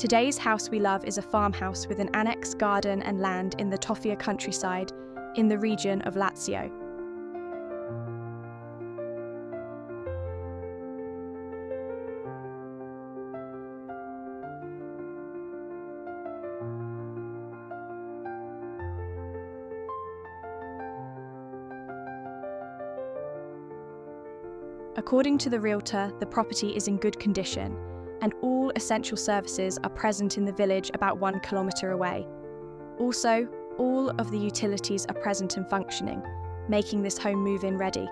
Today's house we love is a farmhouse with an annex, garden and land in the Toffia countryside in the region of Lazio. According to the realtor, the property is in good condition, and all essential services are present in the village about 1 kilometre away. Also, all of the utilities are present and functioning, making this home move-in ready.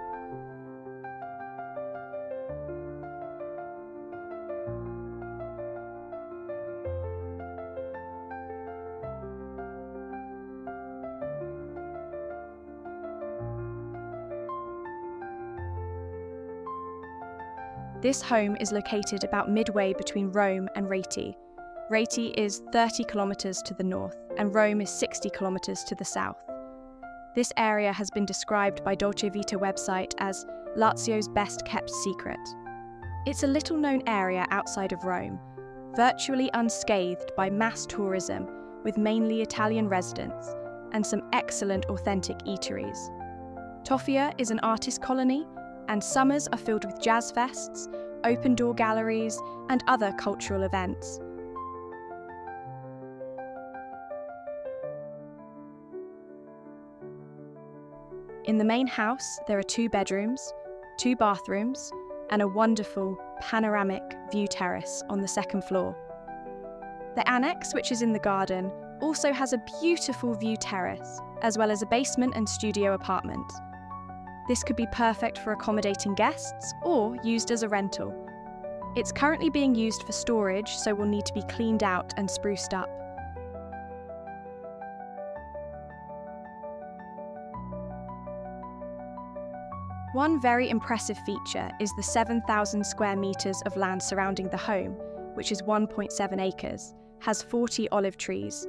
This home is located about midway between Rome and Rieti. Rieti is 30 kilometres to the north and Rome is 60 kilometres to the south. This area has been described by Dolce Vita website as Lazio's best kept secret. It's a little known area outside of Rome, virtually unscathed by mass tourism with mainly Italian residents and some excellent authentic eateries. Toffia is an artist colony, and summers are filled with jazz fests, open-door galleries, and other cultural events. In the main house, there are 2 bedrooms, 2 bathrooms, and a wonderful panoramic view terrace on the 2nd floor. The annex, which is in the garden, also has a beautiful view terrace, as well as a basement and studio apartment. This could be perfect for accommodating guests or used as a rental. It's currently being used for storage, so will need to be cleaned out and spruced up. One very impressive feature is the 7,000 square metres of land surrounding the home, which is 1.7 acres, has 40 olive trees.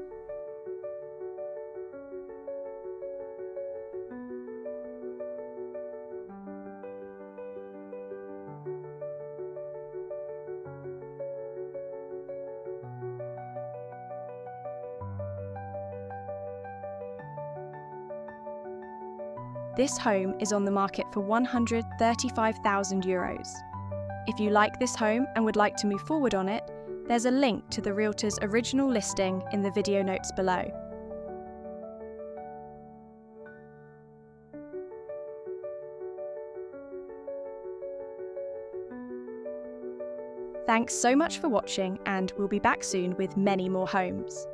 This home is on the market for €135,000. If you like this home and would like to move forward on it, there's a link to the realtor's original listing in the video notes below. Thanks so much for watching, and we'll be back soon with many more homes.